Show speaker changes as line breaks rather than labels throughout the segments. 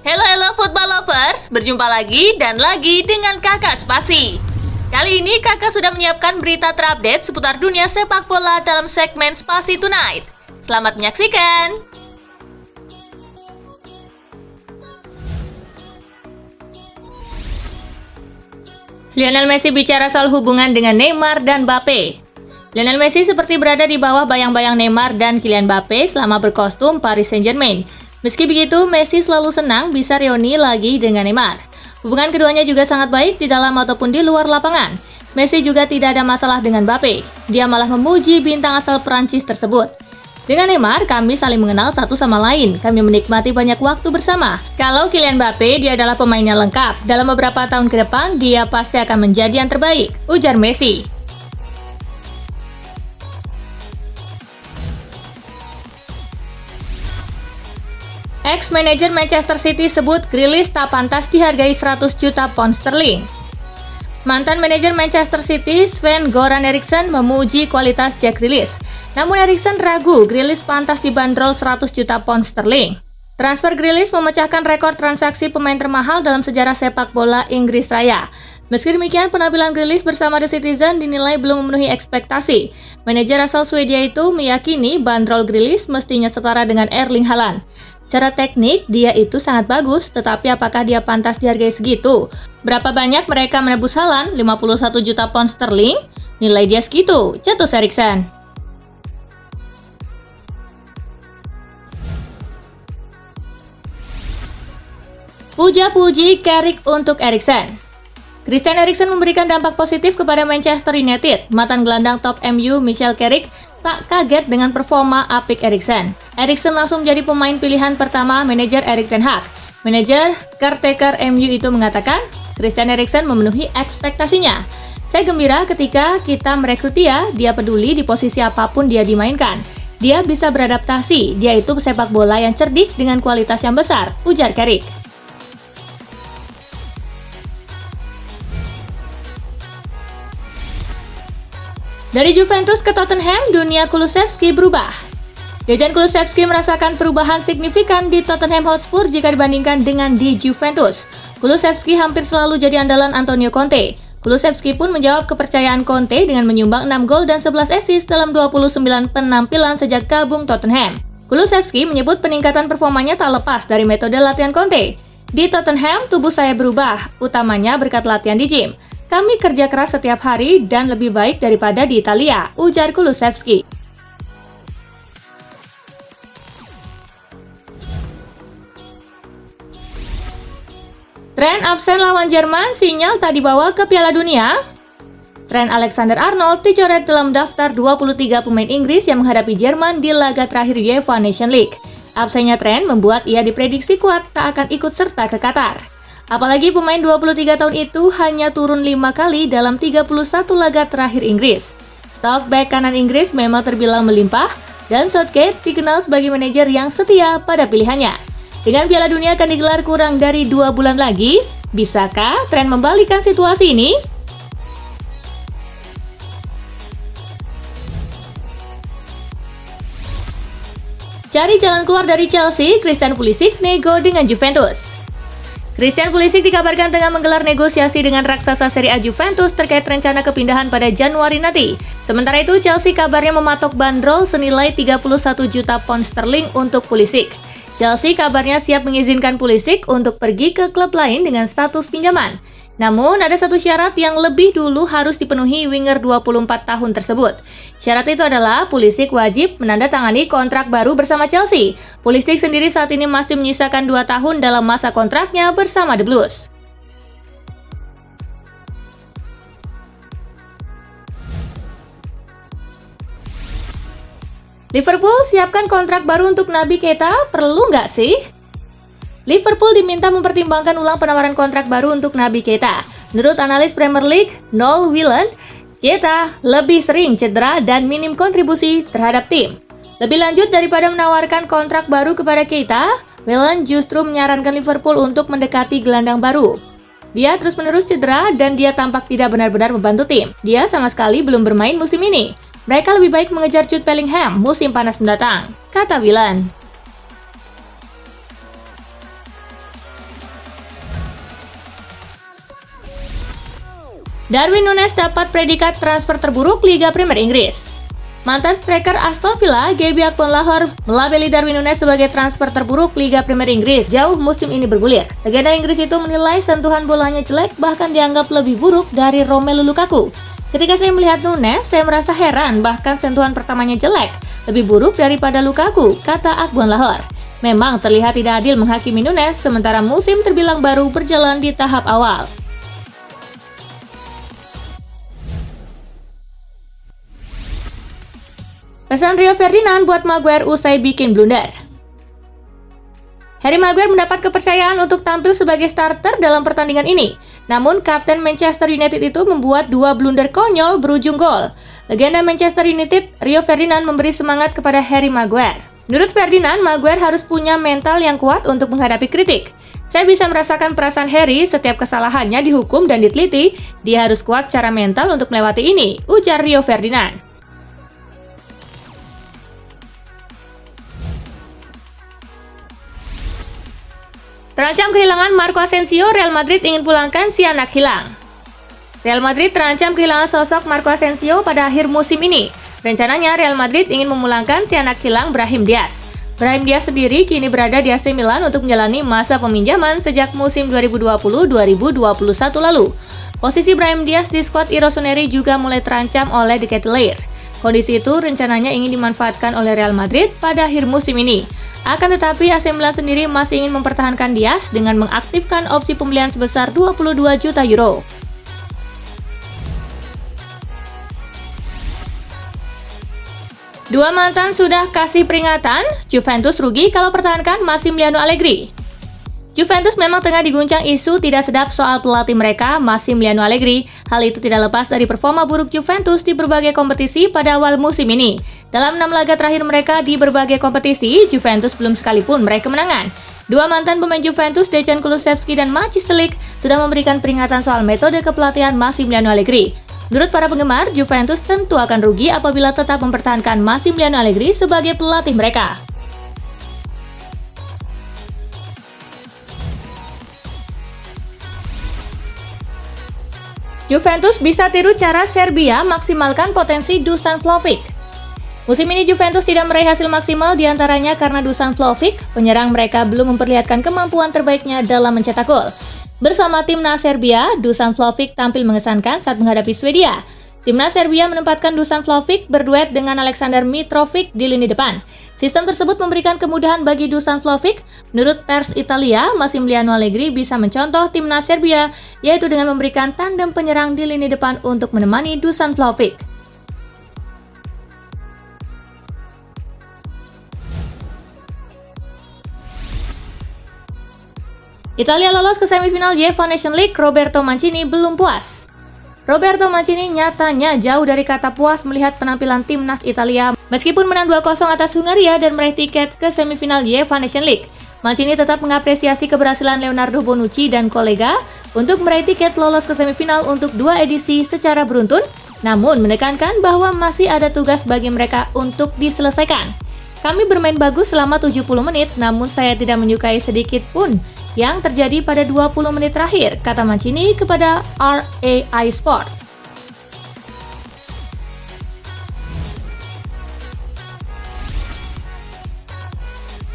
Halo football lovers, berjumpa lagi dan lagi dengan Kakak Spasi. Kali ini Kakak sudah menyiapkan berita terupdate seputar dunia sepak bola dalam segmen Spasi Tonight. Selamat menyaksikan. Lionel Messi bicara soal hubungan dengan Neymar dan Mbappe. Lionel Messi seperti berada di bawah bayang-bayang Neymar dan Kylian Mbappe selama berkostum Paris Saint-Germain. Meski begitu, Messi selalu senang bisa reuni lagi dengan Neymar. Hubungan keduanya juga sangat baik di dalam ataupun di luar lapangan. Messi juga tidak ada masalah dengan Mbappe. Dia malah memuji bintang asal Prancis tersebut. Dengan Neymar, kami saling mengenal satu sama lain. Kami menikmati banyak waktu bersama. Kalau Kylian Mbappe, dia adalah pemainnya lengkap. Dalam beberapa tahun ke depan, dia pasti akan menjadi yang terbaik, ujar Messi. Ex-manajer Manchester City sebut Grealish tak pantas dihargai 100 juta pound sterling. Mantan manajer Manchester City, Sven-Goran Eriksson, memuji kualitas Jack Grealish. Namun Eriksson ragu Grealish pantas dibanderol 100 juta pound sterling. Transfer Grealish memecahkan rekor transaksi pemain termahal dalam sejarah sepak bola Inggris Raya. Meski demikian, penampilan Grealish bersama The Citizen dinilai belum memenuhi ekspektasi. Manajer asal Swedia itu meyakini bandrol Grealish mestinya setara dengan Erling Haaland. Secara teknik, dia itu sangat bagus, tetapi apakah dia pantas dihargai segitu? Berapa banyak mereka menebus Haaland? 51 juta pound sterling? Nilai dia segitu, cetus Eriksson. Puja-puji Carrick untuk Eriksson. Christian Eriksen memberikan dampak positif kepada Manchester United. Mantan gelandang top MU Michael Carrick tak kaget dengan performa apik Eriksen. Eriksen langsung menjadi pemain pilihan pertama manajer Erik ten Hag. Manajer caretaker MU itu mengatakan, Christian Eriksen memenuhi ekspektasinya. Saya gembira ketika kita merekrut dia peduli di posisi apapun dia dimainkan. Dia bisa beradaptasi, dia itu pesepak bola yang cerdik dengan kualitas yang besar, ujar Carrick. Dari Juventus ke Tottenham, dunia Kulusevski berubah. Dejan Kulusevski merasakan perubahan signifikan di Tottenham Hotspur jika dibandingkan dengan di Juventus. Kulusevski hampir selalu jadi andalan Antonio Conte. Kulusevski pun menjawab kepercayaan Conte dengan menyumbang 6 gol dan 11 assist dalam 29 penampilan sejak gabung Tottenham. Kulusevski menyebut peningkatan performanya tak lepas dari metode latihan Conte. Di Tottenham, tubuh saya berubah, utamanya berkat latihan di gym. Kami kerja keras setiap hari dan lebih baik daripada di Italia, ujar Kulusevski. Trent absen lawan Jerman, sinyal tak dibawa ke Piala Dunia. Trent Alexander-Arnold dicoret dalam daftar 23 pemain Inggris yang menghadapi Jerman di laga terakhir UEFA Nations League. Absennya Trent membuat ia diprediksi kuat tak akan ikut serta ke Qatar. Apalagi pemain 23 tahun itu hanya turun 5 kali dalam 31 laga terakhir Inggris. Stok bek kanan Inggris memang terbilang melimpah, dan Southgate dikenal sebagai manajer yang setia pada pilihannya. Dengan Piala Dunia akan digelar kurang dari 2 bulan lagi, bisakah Trent membalikan situasi ini? Cari jalan keluar dari Chelsea, Christian Pulisic nego dengan Juventus. Christian Pulisic dikabarkan tengah menggelar negosiasi dengan raksasa Serie A Juventus terkait rencana kepindahan pada Januari nanti. Sementara itu, Chelsea kabarnya mematok bandrol senilai 31 juta pound sterling untuk Pulisic. Chelsea kabarnya siap mengizinkan Pulisic untuk pergi ke klub lain dengan status pinjaman. Namun, ada satu syarat yang lebih dulu harus dipenuhi winger 24 tahun tersebut. Syarat itu adalah Pulisic wajib menandatangani kontrak baru bersama Chelsea. Pulisic sendiri saat ini masih menyisakan 2 tahun dalam masa kontraknya bersama The Blues. Liverpool siapkan kontrak baru untuk Naby Keita, perlu nggak sih? Liverpool diminta mempertimbangkan ulang penawaran kontrak baru untuk Naby Keita. Menurut analis Premier League, Noel Whelan, Keita lebih sering cedera dan minim kontribusi terhadap tim. Lebih lanjut, daripada menawarkan kontrak baru kepada Keita, Whelan justru menyarankan Liverpool untuk mendekati gelandang baru. Dia terus-menerus cedera dan dia tampak tidak benar-benar membantu tim. Dia sama sekali belum bermain musim ini. Mereka lebih baik mengejar Jude Bellingham musim panas mendatang, kata Whelan. Darwin Núñez dapat predikat transfer terburuk Liga Premier Inggris. Mantan striker Aston Villa, Gaby Agbonlahor, melabeli Darwin Núñez sebagai transfer terburuk Liga Premier Inggris jauh musim ini bergulir. Legenda Inggris itu menilai sentuhan bolanya jelek, bahkan dianggap lebih buruk dari Romelu Lukaku. Ketika saya melihat Núñez, saya merasa heran, bahkan sentuhan pertamanya jelek, lebih buruk daripada Lukaku, kata Agbonlahor. Memang terlihat tidak adil menghakimi Núñez, sementara musim terbilang baru berjalan di tahap awal. Pesan Rio Ferdinand buat Maguire usai bikin blunder. Harry Maguire mendapat kepercayaan untuk tampil sebagai starter dalam pertandingan ini. Namun, Kapten Manchester United itu membuat 2 blunder konyol berujung gol. Legenda Manchester United, Rio Ferdinand, memberi semangat kepada Harry Maguire. Menurut Ferdinand, Maguire harus punya mental yang kuat untuk menghadapi kritik. Saya bisa merasakan perasaan Harry setiap kesalahannya dihukum dan diteliti. Dia harus kuat secara mental untuk melewati ini, ujar Rio Ferdinand. Terancam kehilangan Marco Asensio, Real Madrid ingin pulangkan si anak hilang. Real Madrid terancam kehilangan sosok Marco Asensio pada akhir musim ini. Rencananya Real Madrid ingin memulangkan si anak hilang Brahim Diaz. Brahim Diaz sendiri kini berada di AC Milan untuk menjalani masa peminjaman sejak musim 2020-2021 lalu. Posisi Brahim Diaz di skuad Rossoneri juga mulai terancam oleh The Keteler. Kondisi itu rencananya ingin dimanfaatkan oleh Real Madrid pada akhir musim ini. Akan tetapi AC Milan sendiri masih ingin mempertahankan Diaz dengan mengaktifkan opsi pembelian sebesar 22 juta euro. Dua mantan sudah kasih peringatan, Juventus rugi kalau pertahankan Massimiliano Allegri. Juventus memang tengah diguncang isu tidak sedap soal pelatih mereka, Massimiliano Allegri. Hal itu tidak lepas dari performa buruk Juventus di berbagai kompetisi pada awal musim ini. Dalam 6 laga terakhir mereka di berbagai kompetisi, Juventus belum sekalipun meraih kemenangan. Dua mantan pemain Juventus, Dejan Kulusevski dan Maciej Stelijk, sudah memberikan peringatan soal metode kepelatihan Massimiliano Allegri. Menurut para penggemar, Juventus tentu akan rugi apabila tetap mempertahankan Massimiliano Allegri sebagai pelatih mereka. Juventus bisa tiru cara Serbia maksimalkan potensi Dusan Vlahovic. Musim ini Juventus tidak meraih hasil maksimal diantaranya karena Dusan Vlahovic, penyerang mereka belum memperlihatkan kemampuan terbaiknya dalam mencetak gol. Bersama timnas Serbia, Dusan Vlahovic tampil mengesankan saat menghadapi Swedia. Timnas Serbia menempatkan Dusan Vlahovic berduet dengan Aleksandar Mitrovic di lini depan. Sistem tersebut memberikan kemudahan bagi Dusan Vlahovic. Menurut pers Italia, Massimiliano Allegri bisa mencontoh timnas Serbia, yaitu dengan memberikan tandem penyerang di lini depan untuk menemani Dusan Vlahovic. Italia lolos ke semifinal UEFA Nations League, Roberto Mancini belum puas. Roberto Mancini nyatanya jauh dari kata puas melihat penampilan timnas Italia. Meskipun menang 2-0 atas Hungaria dan meraih tiket ke semifinal UEFA Nations League, Mancini tetap mengapresiasi keberhasilan Leonardo Bonucci dan kolega untuk meraih tiket lolos ke semifinal untuk 2 edisi secara beruntun, namun menekankan bahwa masih ada tugas bagi mereka untuk diselesaikan. Kami bermain bagus selama 70 menit, namun saya tidak menyukai sedikit pun yang terjadi pada 20 menit terakhir, kata Mancini kepada RAI Sport.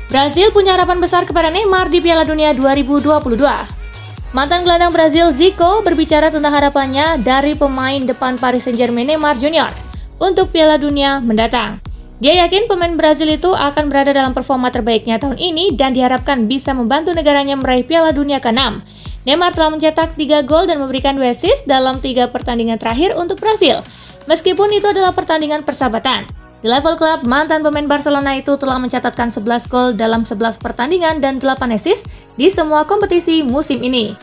Brazil punya harapan besar kepada Neymar di Piala Dunia 2022. Mantan gelandang Brazil Zico berbicara tentang harapannya dari pemain depan Paris Saint-Germain Neymar Jr. untuk Piala Dunia mendatang. Dia yakin pemain Brazil itu akan berada dalam performa terbaiknya tahun ini dan diharapkan bisa membantu negaranya meraih Piala Dunia ke-6. Neymar telah mencetak 3 gol dan memberikan 2 assist dalam 3 pertandingan terakhir untuk Brazil. Meskipun itu adalah pertandingan persahabatan. Di level klub, mantan pemain Barcelona itu telah mencatatkan 11 gol dalam 11 pertandingan dan 8 assist di semua kompetisi musim ini.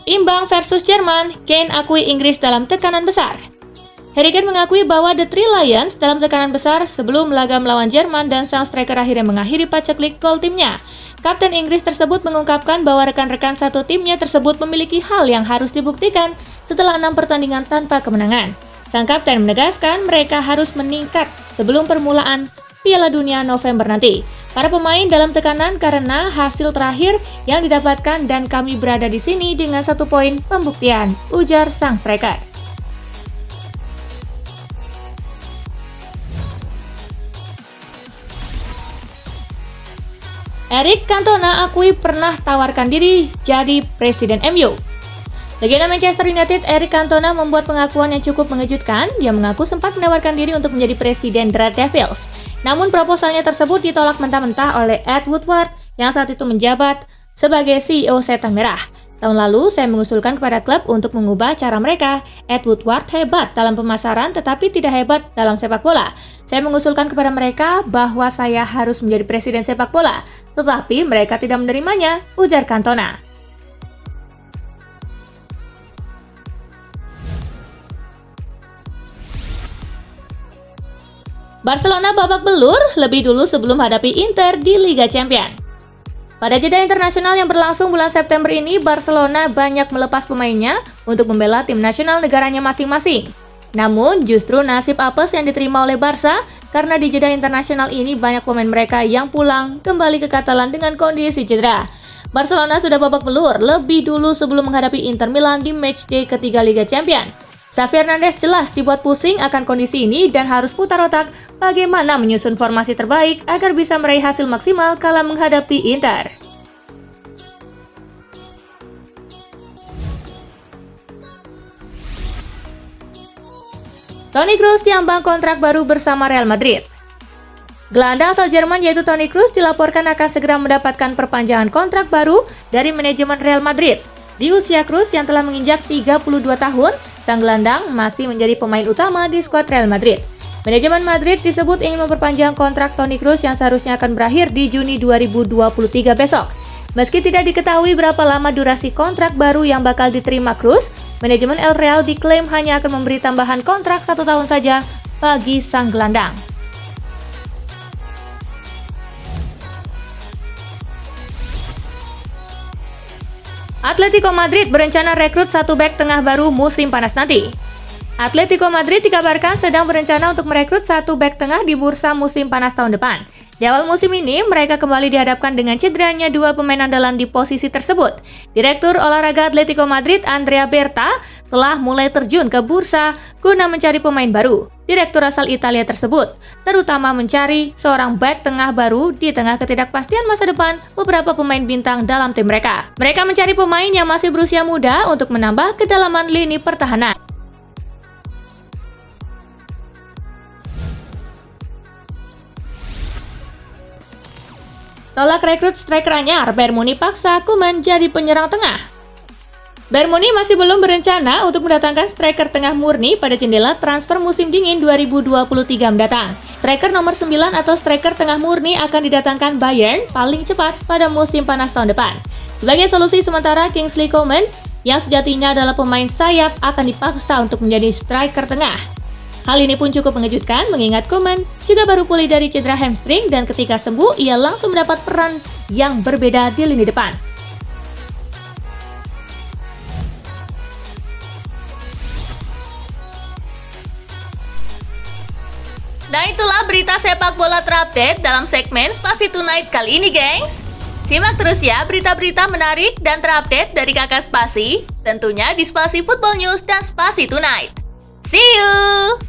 Imbang versus Jerman, Kane akui Inggris dalam tekanan besar. Harry Kane mengakui bahwa The Three Lions dalam tekanan besar sebelum laga melawan Jerman dan sang striker akhirnya mengakhiri paceklik gol timnya. Kapten Inggris tersebut mengungkapkan bahwa rekan-rekan satu timnya tersebut memiliki hal yang harus dibuktikan setelah 6 pertandingan tanpa kemenangan. Sang kapten menegaskan mereka harus meningkat sebelum permulaan Piala Dunia November nanti. Para pemain dalam tekanan karena hasil terakhir yang didapatkan dan kami berada di sini dengan 1 poin pembuktian, ujar sang striker. Eric Cantona akui pernah tawarkan diri jadi presiden MU. Legenda Manchester United Eric Cantona membuat pengakuan yang cukup mengejutkan. Dia mengaku sempat menawarkan diri untuk menjadi presiden The Red Devils. Namun proposalnya tersebut ditolak mentah-mentah oleh Ed Woodward yang saat itu menjabat sebagai CEO Setan Merah. Tahun lalu, saya mengusulkan kepada klub untuk mengubah cara mereka. Ed Woodward hebat dalam pemasaran tetapi tidak hebat dalam sepak bola. Saya mengusulkan kepada mereka bahwa saya harus menjadi presiden sepak bola, tetapi mereka tidak menerimanya, ujar Cantona. Barcelona babak belur lebih dulu sebelum hadapi Inter di Liga Champions. Pada jeda internasional yang berlangsung bulan September ini, Barcelona banyak melepas pemainnya untuk membela tim nasional negaranya masing-masing. Namun, justru nasib apes yang diterima oleh Barca karena di jeda internasional ini banyak pemain mereka yang pulang kembali ke Catalan dengan kondisi cedera. Barcelona sudah babak belur lebih dulu sebelum menghadapi Inter Milan di matchday ketiga Liga Champions. Xavi Hernandez jelas dibuat pusing akan kondisi ini dan harus putar otak bagaimana menyusun formasi terbaik agar bisa meraih hasil maksimal kala menghadapi Inter. Toni Kroos diambang kontrak baru bersama Real Madrid. Gelandang asal Jerman yaitu Toni Kroos dilaporkan akan segera mendapatkan perpanjangan kontrak baru dari manajemen Real Madrid. Di usia Kroos yang telah menginjak 32 tahun, sang gelandang masih menjadi pemain utama di skuad Real Madrid. Manajemen Madrid disebut ingin memperpanjang kontrak Toni Kroos yang seharusnya akan berakhir di Juni 2023 besok. Meski tidak diketahui berapa lama durasi kontrak baru yang bakal diterima Kroos, manajemen El Real diklaim hanya akan memberi tambahan kontrak 1 tahun saja bagi sang gelandang. Atletico Madrid berencana rekrut 1 bek tengah baru musim panas nanti. Atletico Madrid dikabarkan sedang berencana untuk merekrut 1 bek tengah di bursa musim panas tahun depan. Di awal musim ini, mereka kembali dihadapkan dengan cederanya 2 pemain andalan di posisi tersebut. Direktur olahraga Atletico Madrid, Andrea Berta, telah mulai terjun ke bursa guna mencari pemain baru. Direktur asal Italia tersebut terutama mencari seorang bek tengah baru di tengah ketidakpastian masa depan beberapa pemain bintang dalam tim mereka. Mereka mencari pemain yang masih berusia muda untuk menambah kedalaman lini pertahanan. Tolak rekrut striker anyar, Bayern Munich paksa Koeman jadi penyerang tengah. Bayern Munich masih belum berencana untuk mendatangkan striker tengah murni pada jendela transfer musim dingin 2023 mendatang. Striker nomor 9 atau striker tengah murni akan didatangkan Bayern paling cepat pada musim panas tahun depan. Sebagai solusi sementara, Kingsley Coman yang sejatinya adalah pemain sayap akan dipaksa untuk menjadi striker tengah. Hal ini pun cukup mengejutkan mengingat Koeman juga baru pulih dari cedera hamstring dan ketika sembuh ia langsung mendapat peran yang berbeda di lini depan. Nah itulah berita sepak bola terupdate dalam segmen Spasi Tonight kali ini, gengs. Simak terus ya berita-berita menarik dan terupdate dari Kakak Spasi, tentunya di Spasi Football News dan Spasi Tonight. See you!